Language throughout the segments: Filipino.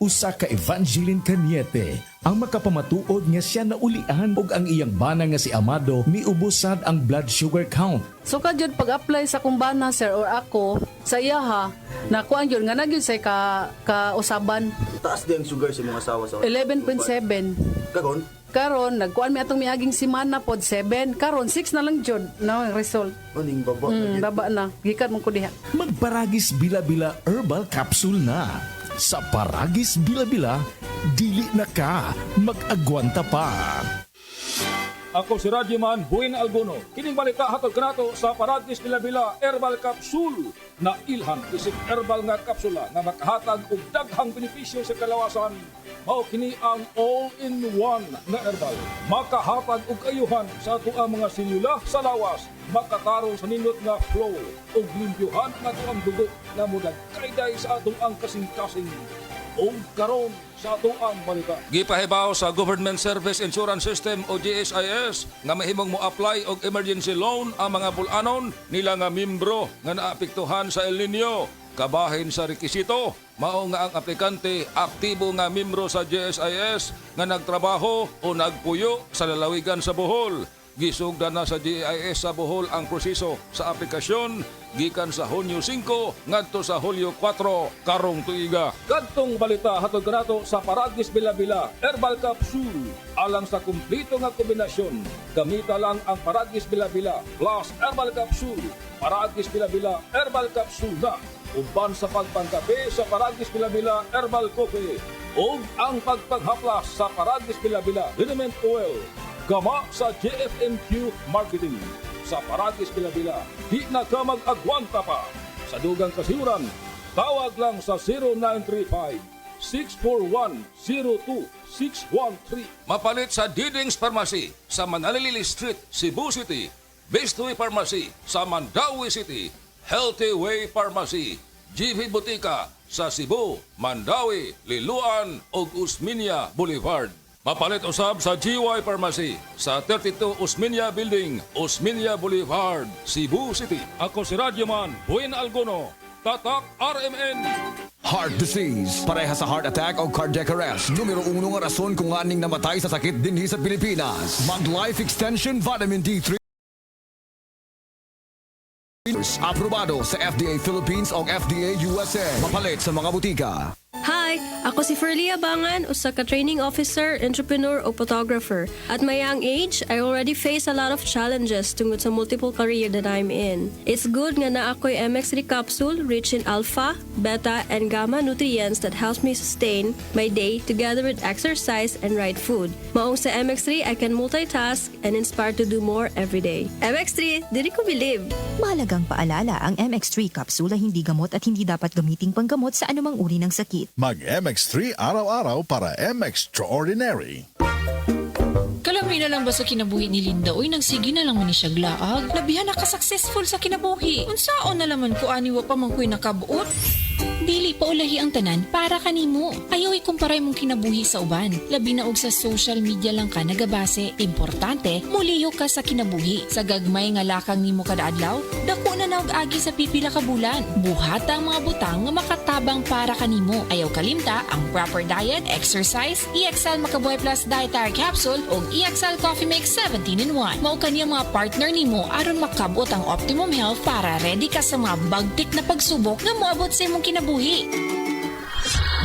usa ka Evangeline Cañete ang makapamatuod nga siya naulian og ang iyang bana nga si Amado miubusad ang blood sugar count. So kadyod pag-apply sa kumbana sir or ako sa iya ha, nakuan yun nga nagyud say ka usaban Taas din ang sugar sa mga asawa sa 11.7. Kagon? Karon nagkuan mi atong miaging semana pod 7, karon 6 na lang jud na ang result. Aning baba. Baba na. Gikan mo ko diha. Magparagis Bila-Bila Herbal Capsule na. Sa Paragis Bila-Bila, dili na ka mag-agwanta pa. Ako si Radyoman Buin Alguno. Kining balita hatod kanato sa Paragis Bila-Bila Herbal Capsule na ilhan isip herbal nga kapsula nga makahatag og daghang benepisyo sa kalawasan. Mao kini ang all-in-one na herbal. Makahatag og ayuhan sa atuang mga selula sa lawas. Makatarong sa nindot nga flow ug limpyuhan nga atuang dugo nga mudagkayday sa atong ang kasing-kasing. O karon sa atuang balita. Gipahibaw sa Government Service Insurance System o GSIS nga mahimong mo-apply og emergency loan ang mga bulanon nila nga membro nga naapektuhan sa El Nino. Kabahin sa rekisito, mao nga ang aplikante aktibo nga membro sa GSIS nga nagtrabaho o nagpuyo sa lalawigan sa Bohol. Gisugdan na sa GIS sa Bohol ang proseso sa aplikasyon gikan sa Hunyo 5 ngadto sa Hulyo 4 karong tuiga. Kadtong balita hatod kanato sa Paragis Bila-Bila Herbal Capsule alang sa kumpleto nga kombinasyon. Gamita lang ang Paragis Bila-Bila plus Herbal Capsule. Paragis Bila-Bila Herbal Capsule na uban sa pagpangkape sa Paragis Bila-Bila Herbal Coffee o ang pagpaghaplas sa Paragis Bila-Bila Liniment Oil. Gama sa JFMQ Marketing. Sa Paragis Bila-Bila, di na ka mag-agwanta pa. Sa dugang kasiuran, tawag lang sa 0935-641-02613. Mapalit sa Diding's Pharmacy sa Manalili Street, Cebu City. Bestway Pharmacy sa Mandawi City. Healthy Way Pharmacy, GV Butika sa Cebu, Mandawi, Liloan ug Usmeña Boulevard. Mapalit usab sa GY Pharmacy sa 32 Usmeña Building, Usmeña Boulevard, Cebu City. Ako si Radyoman Buin Alguno, Tatak RMN. Heart disease, pareha sa heart attack o cardiac arrest. Numero 1 nga rason kung aning namatay sa sakit dinhi sa Pilipinas. Mag Life Extension Vitamin D3. Aprobado sa FDA Philippines o FDA USA. Mapalit sa mga butika. Hi! Ako si Ferlie Abangan, usa ka training officer, entrepreneur o photographer. At my young age, I already face a lot of challenges tungod sa multiple career that I'm in. It's good nga na ako'y MX3 capsule rich in alpha, beta, and gamma nutrients that helps me sustain my day together with exercise and right food. Maong sa MX3, I can multitask and inspire to do more every day. MX3, diri ko believe! Mahalagang paalala, ang MX3 kapsula hindi gamot at hindi dapat gamiting panggamot sa anumang uri ng sakit. Mag-MX3 araw-araw para M-Extraordinary. Kalami na lang ba sa kinabuhi ni Linda? Uy, nagsige na lang man ni siya glaag. Labihan na ka-successful sa kinabuhi. Unsaon na laman ko aniwa pa man ko'y nakabuot. Dili pa ulahi ang tanan para kanimo. Ayaw ikumparay mong kinabuhi sa uban. Labi na og sa social media lang ka nagabase. Importante, muliyo ka sa kinabuhi. Sa gagmay nga lakang nimo kada adlaw, dako na naog agi sa pipila ka bulan. Buhata ang mga butang nga makatabang para kanimo. Ayaw kalimta ang proper diet, exercise, EXL Makabuhay Plus Dietary Capsule o EXL Coffee Mix 17-in-1. Mao kaniyang mga partner nimo aron makabot ang optimum health para ready ka sa mga bagtik na pagsubok nga moabot sa imong kinabuhi.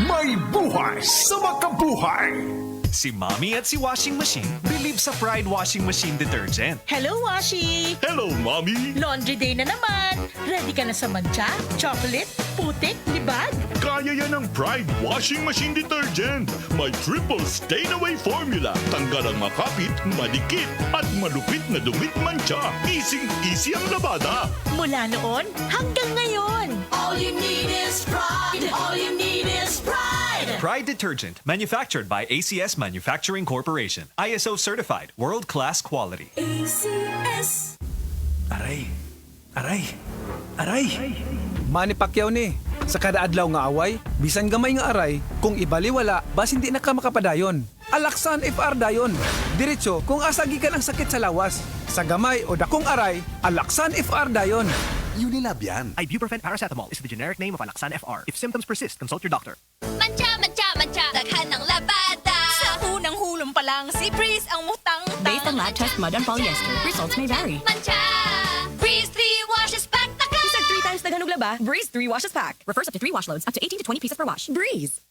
May buhay sa makabuhay! Si Mommy at si Washing Machine believe sa Pride Washing Machine Detergent. Hello, Washi! Hello, Mommy! Laundry day na naman! Ready ka na sa mancha, chocolate, putik, libag? Kaya yan ang Pride Washing Machine Detergent. May triple stain-away formula. Tanggal ang makapit, madikit, at malupit na dumit mancha. Easy ang labada. Mula noon hanggang ngayon. All you need is pride. All you need is pride. Pride Detergent, manufactured by ACS Manufacturing Corporation. ISO certified, world-class quality. ACS. Aray! Manny Pacquiao ni. Sa kada adlaw nga away, bisan gamay nga aray, kung ibaliwala, bas hindi na ka makapadayon. Alaksan FR dayon. Diretso kung asagikan ang sakit sa lawas. Sa gamay o dakong aray, Alaksan FR dayon. Unilab yan. Ibuprofen paracetamol is the generic name of Alaksan FR. If symptoms persist, consult your doctor. Mancha, mancha, mancha! lang, si Breeze ang mutang-tang. Based on lab test mud and polyester, results may vary. Mancha! Breeze 3 washes pack na ka! Isang 3 times daghan og laba, Breeze 3 washes pack. Refers up to 3 wash loads, up to 18 to 20 pieces per wash. Breeze.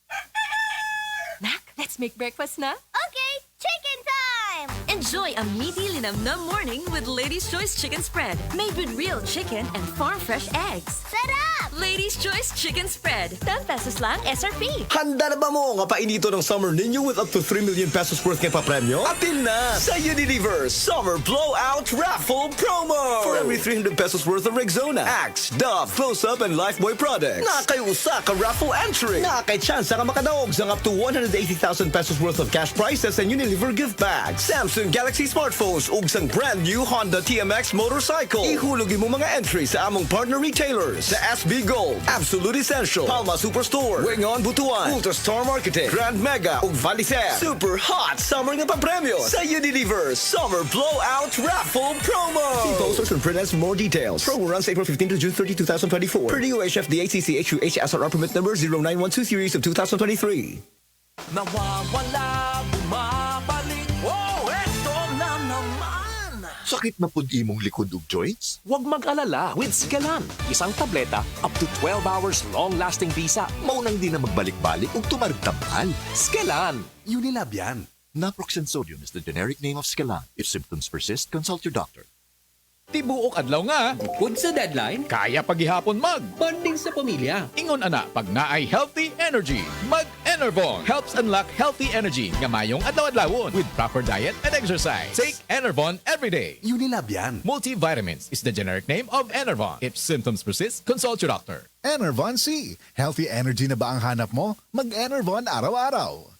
Nak, let's make breakfast na. Okay, chicken time! Enjoy a meaty linamnam morning with Lady's Choice Chicken Spread. Made with real chicken and farm-fresh eggs. Sarap! Lady's Choice Chicken Spread. 10 pesos lang SRP. Handa na ba mo nga painito ng summer ninyo with up to 3 million pesos worth ng papremyo? Atin na sa Unilever Summer Blowout Raffle Promo! For every 300 pesos worth of Rexona, Axe, Dove, Close-Up, and Lifebuoy products, nakayusa ka raffle entry. Nakay-chance ka makadaog sang up to 180,000 pesos worth of cash prizes and Unilever gift bags. Samsung Galaxy smartphones ug sang brand new Honda TMX motorcycle. Ihulugi mo mga entry sa among partner retailers sa SB Gold, Absolute Essential, Palma Superstore, Wingon Butuan, Ultra Star Marketing, Grand Mega ug Valicep. Super hot summer nga papremyo sa Unilever Summer Blowout Raffle Promo. See posters and print for more details. Promo runs April 15 to June 30, 2024. Per DOHF DHCC HUH SRR permit number 0912 series of 2023. Nawawala, bumabalik. Oh, eto na naman! Sakit na pud imong likod ug joints? Huwag mag-alala with Skelan. Isang tableta, up to 12 hours long-lasting bisa. Maunang di na magbalik-balik ug tumarigtampal. Skelan. Unilab yan. Naproxen sodium is the generic name of Skelan. If symptoms persist, consult your doctor. Tibuok adlaw nga, bukod sa deadline, kaya paghihapon bonding sa pamilya. Ingon ana, pag naay healthy energy, mag-Enervon helps unlock healthy energy nga mayong adlaw-adlawon with proper diet and exercise. Take Enervon every day. Unilab yan. Multivitamins is the generic name of Enervon. If symptoms persist, consult your doctor. Enervon C. Healthy energy na ba ang hanap mo? Mag-Enervon araw-araw.